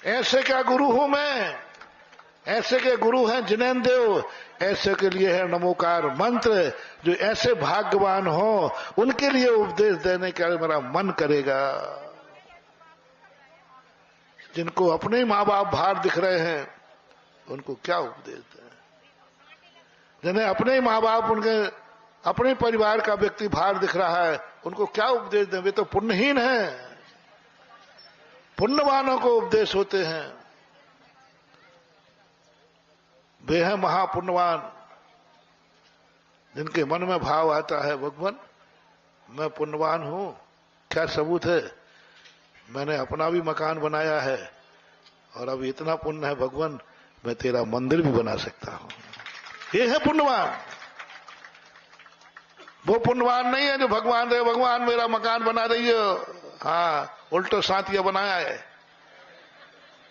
ऐसे क्या गुरु हूं मैं, ऐसे के गुरु हैं जिनेन्द्र देव, ऐसे के लिए है नमोकार मंत्र। जो ऐसे भाग्यवान हो उनके लिए उपदेश देने का मेरा मन करेगा। जिनको अपने ही माँ बाप बाहर दिख रहे हैं उनको क्या उपदेश दें, जिन्हें अपने ही माँ बाप उनके अपने परिवार का व्यक्ति बाहर दिख रहा है उनको क्या उपदेश दें, वे तो पुण्यहीन हैं। पुण्यवानों को उपदेश होते हैं, वे हैं महापुण्यवान, जिनके मन में भाव आता है भगवान मैं पुण्यवान हूं। क्या सबूत है, मैंने अपना भी मकान बनाया है और अब इतना पुण्य है भगवान मैं तेरा मंदिर भी बना सकता हूं। ये है पुण्यवान। वो पुण्यवान नहीं है जो भगवान दे भगवान मेरा मकान बना रही हो, हाँ उल्टा साथिया बनाया है।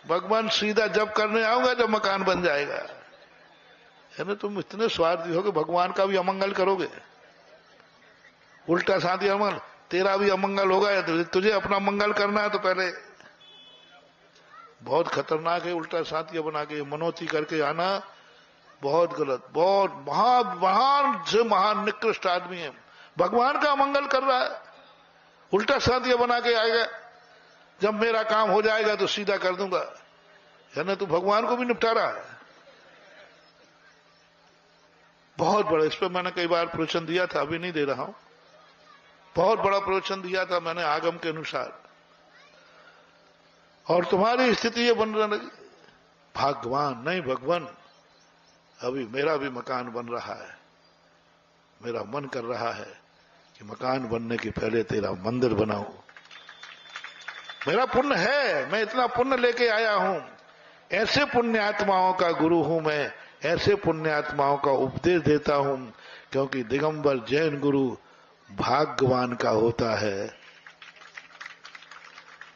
भगवान सीधा जब करने आऊंगा जब मकान बन जाएगा। है ना, तुम इतने स्वार्थी हो कि भगवान का भी अमंगल करोगे। उल्टा साथी अमंगल, तेरा भी अमंगल होगा, तुझे अपना मंगल करना है तो पहले। बहुत खतरनाक है उल्टा साथिया बना के मनोती करके आना, बहुत गलत। बहुत महान से महान निकृष्ट आदमी है, भगवान का अमंगल कर रहा है, उल्टा साथिया बना के आएगा। जब मेरा काम हो जाएगा तो सीधा कर दूंगा, है ना, तो भगवान को भी निपटा रहा है। बहुत बड़ा, इस पर मैंने कई बार प्रवचन दिया था, अभी नहीं दे रहा हूं। बहुत बड़ा प्रवचन दिया था मैंने आगम के अनुसार, और तुम्हारी स्थिति ये बन रही, भगवान नहीं भगवान अभी मेरा भी मकान बन रहा है। मेरा मन कर रहा है कि मकान बनने के पहले तेरा मंदिर बनाऊं। मेरा पुण्य है, मैं इतना पुण्य लेके आया हूं। ऐसे पुण्यात्माओं का गुरु हूं मैं, ऐसे पुण्यात्माओं का उपदेश देता हूं, क्योंकि दिगंबर जैन गुरु भाग्यवान का होता है।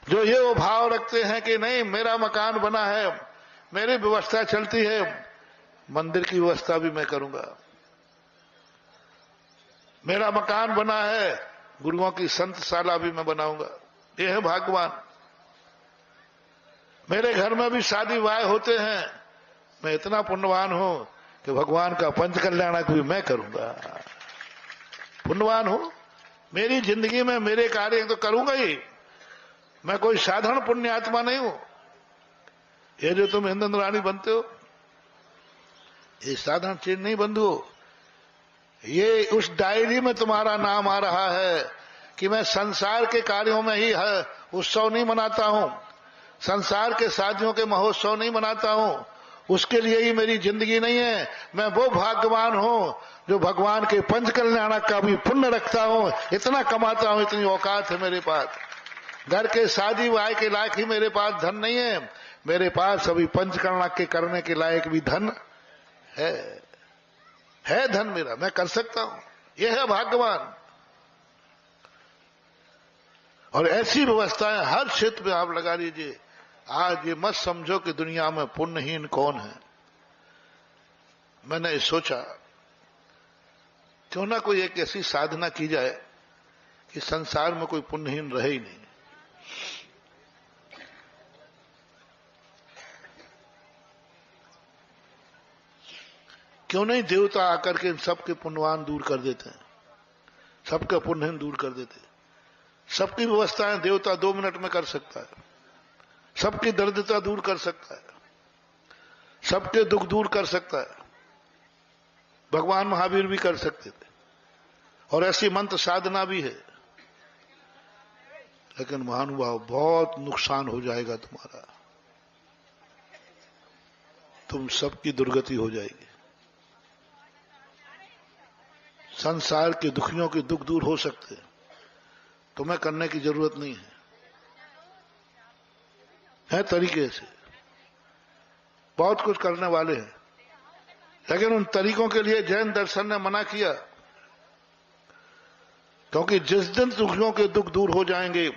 जो ये वो भाव रखते हैं कि नहीं मेरा मकान बना है, मेरी व्यवस्था चलती है, मंदिर की व्यवस्था भी मैं करूंगा। मेरा मकान बना है, गुरुओं की संतशाला भी मैं बनाऊंगा। ये है भाग्यवान। मेरे घर में भी शादी विवाह होते हैं, मैं इतना पुण्यवान हूं कि भगवान का पंच कल्याणक भी मैं करूंगा। पुण्यवान हूं, मेरी जिंदगी में मेरे कार्य तो करूंगा ही। मैं कोई साधारण पुण्यात्मा नहीं हूं। ये जो तुम हिंदन रानी बनते हो ये साधारण चीज नहीं बंधु। ये उस डायरी में तुम्हारा नाम आ रहा है कि मैं संसार के कार्यों में ही उत्सव नहीं मनाता हूं, संसार के शादियों के महोत्सव नहीं मनाता हूं, उसके लिए ही मेरी जिंदगी नहीं है। मैं वो भाग्यवान हूं जो भगवान के पंच कल्याणक का भी पुण्य रखता हूं, इतना कमाता हूं, इतनी औकात है मेरे पास। घर के शादी विवाह के लायक ही मेरे पास धन नहीं है, मेरे पास अभी पंच कल्याणक के करने के लायक भी धन है धन मेरा, मैं कर सकता हूं। यह है भाग्यवान। और ऐसी व्यवस्थाएं हर क्षेत्र में आप लगा लीजिए। आज ये मत समझो कि दुनिया में पुण्यहीन कौन है। मैंने सोचा क्यों ना कोई एक ऐसी साधना की जाए कि संसार में कोई पुण्यहीन रहे ही नहीं। क्यों नहीं देवता आकर के सबके पुण्यवान दूर कर देते हैं, सबके पुण्यहीन दूर कर देते हैं। सबकी व्यवस्थाएं देवता 2 मिनट में कर सकता है, सबकी दरिद्रता दूर कर सकता है, सबके दुख दूर कर सकता है। भगवान महावीर भी कर सकते थे, और ऐसी मंत्र साधना भी है। लेकिन महानुभाव बहुत नुकसान हो जाएगा तुम्हारा, तुम सबकी दुर्गति हो जाएगी। संसार के दुखियों के दुख दूर हो सकते हैं, तुम्हें करने की जरूरत नहीं है तरीके से। बहुत कुछ करने वाले हैं, लेकिन उन तरीकों के लिए जैन दर्शन ने मना किया, क्योंकि जिस दिन दुखियों के दुख दूर हो जाएंगे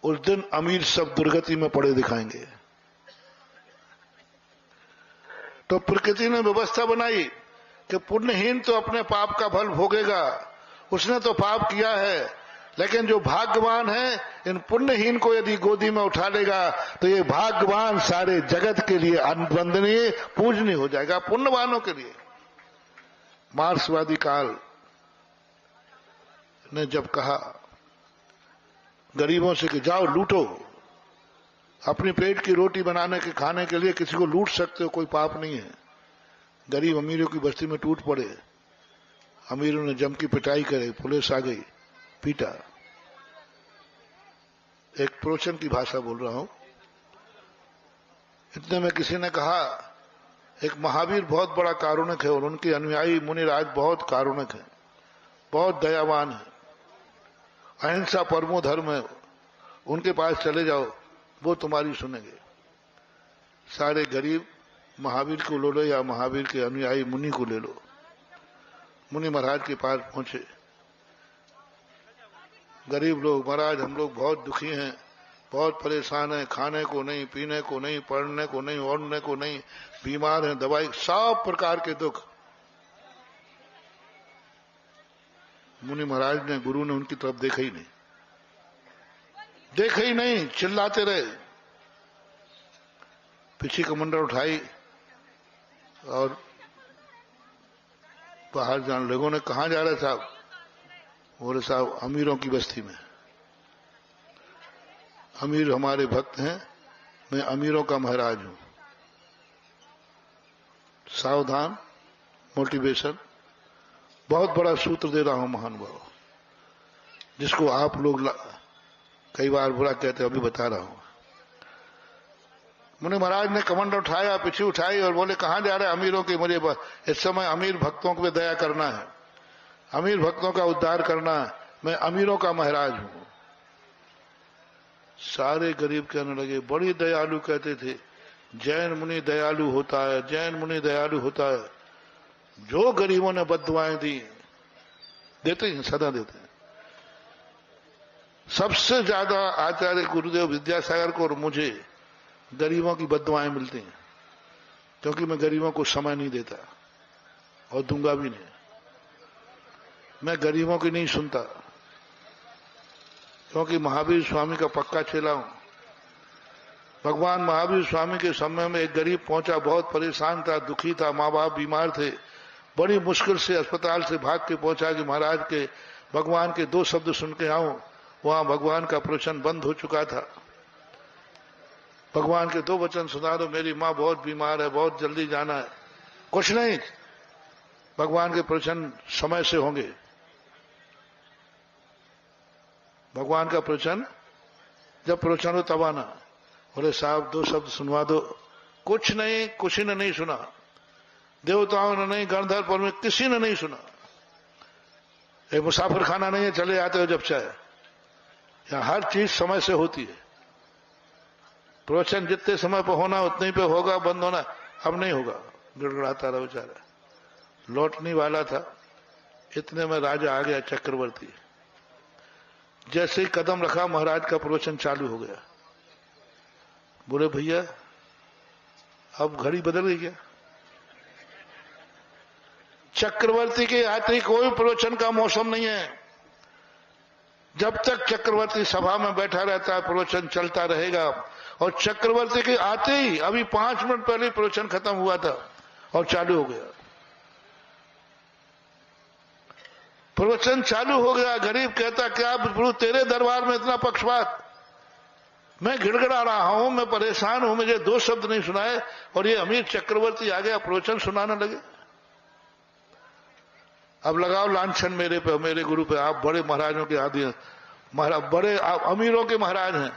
उस दिन अमीर सब दुर्गति में पड़े दिखाएंगे। तो प्रकृति ने व्यवस्था बनाई कि पुण्यहीन तो अपने पाप का फल भोगेगा, उसने तो पाप किया है, लेकिन जो भाग्यवान है, इन पुण्यहीन को यदि गोदी में उठा लेगा तो ये भाग्यवान सारे जगत के लिए वंदनीय पूजनीय हो जाएगा, पुण्यवानों के लिए। मार्क्सवादी काल ने जब कहा गरीबों से कि जाओ लूटो, अपने पेट की रोटी बनाने के खाने के लिए किसी को लूट सकते हो, कोई पाप नहीं है। गरीब अमीरों की बस्ती में टूट पड़े, अमीरों ने जम की पिटाई करे, पुलिस आ गई, पीटा। एक प्रवचन की भाषा बोल रहा हूं। इतने में किसी ने कहा एक महावीर बहुत बड़ा कारुणिक है और उनके अनुयायी मुनिराज बहुत कारुणिक है, बहुत दयावान है, अहिंसा परमो धर्म है, उनके पास चले जाओ, वो तुम्हारी सुनेंगे। सारे गरीब महावीर को ले लो या महावीर के अनुयायी मुनि को ले लो। मुनि महाराज के पास पहुंचे। गरीब लोग, महाराज हम लोग बहुत दुखी हैं, बहुत परेशान हैं, खाने को नहीं, पीने को नहीं, पढ़ने को नहीं, ओढ़ने को नहीं, बीमार हैं, दवाई, सब प्रकार के दुख। मुनि महाराज ने, गुरु ने उनकी तरफ देखा ही नहीं, देखा ही नहीं, चिल्लाते रहे। पीछे कमंडल उठाई और बाहर जाने लोगों ने, कहां जा रहे साहब? बोले साहब अमीरों की बस्ती में, अमीर हमारे भक्त हैं, मैं अमीरों का महाराज हूं। सावधान, मोटिवेशन, बहुत बड़ा सूत्र दे रहा हूं महानुभाव, जिसको आप लोग कई बार बुरा कहते हैं, अभी बता रहा हूं। मुनि महाराज ने कमंडल उठाया, पीछे उठाई और बोले कहां जा रहे? अमीरों के, मुझे इस समय अमीर भक्तों को दया करना है, अमीर भक्तों का उद्धार करना है, मैं अमीरों का महाराज हूं। सारे गरीब कहने लगे, बड़ी दयालु कहते थे, जैन मुनि दयालु होता है, जैन मुनि दयालु होता है। जो गरीबों ने बद्दुआएं दी, देते हैं, सदा देते हैं। सबसे ज्यादा आचार्य गुरुदेव विद्यासागर को और मुझे गरीबों की बद्दुआएं मिलती हैं, क्योंकि मैं गरीबों को समय नहीं देता और दूंगा भी नहीं। मैं गरीबों की नहीं सुनता, क्योंकि महावीर स्वामी का पक्का चेला हूं। भगवान महावीर स्वामी के समय में एक गरीब पहुंचा, बहुत परेशान था, दुखी था, माँ बाप बीमार थे, बड़ी मुश्किल से अस्पताल से भाग के पहुंचा कि महाराज के भगवान के 2 शब्द सुन के आऊं। वहां भगवान का प्रवचन बंद हो चुका था। भगवान के 2 वचन सुना दो, मेरी माँ बहुत बीमार है, बहुत जल्दी जाना है। कुछ नहीं, भगवान के प्रवचन समय से होंगे, भगवान का प्रवचन जब प्रवचन हो तब आना। बोले साहब 2 शब्द सुनवा दो। कुछ नहीं, किसी ने नहीं सुना, देवताओं ने नहीं, गणधर पर में किसी ने नहीं सुना। एक मुसाफिर खाना नहीं है, चले आते हो जब चाहे, यहां हर चीज समय से होती है। प्रवचन जितने समय पर होना उतने पे होगा, बंद होना अब नहीं होगा। गिड़गड़ाता रहा बेचारा, लौटने वाला था। इतने में राजा आ गया, चक्रवर्ती। जैसे ही कदम रखा, महाराज का प्रवचन चालू हो गया। बोले भैया अब घड़ी बदल गई क्या? चक्रवर्ती के आते कोई प्रवचन का मौसम नहीं है। जब तक चक्रवर्ती सभा में बैठा रहता है प्रवचन चलता रहेगा। और चक्रवर्ती के आते ही अभी 5 मिनट पहले प्रवचन खत्म हुआ था और चालू हो गया। प्रवचन चालू हो गया। गरीब कहता क्या प्रभु तेरे दरबार में इतना पक्षपात? मैं गिड़गिड़ा रहा हूं, मैं परेशान हूं, मुझे 2 शब्द नहीं सुनाए और ये अमीर चक्रवर्ती आ गया प्रवचन सुनाने लगे। अब लगाओ लांछन मेरे पे, मेरे गुरु पे। आप बड़े महाराजों के आदि हैं, महाराज बड़े आप अमीरों के महाराज हैं।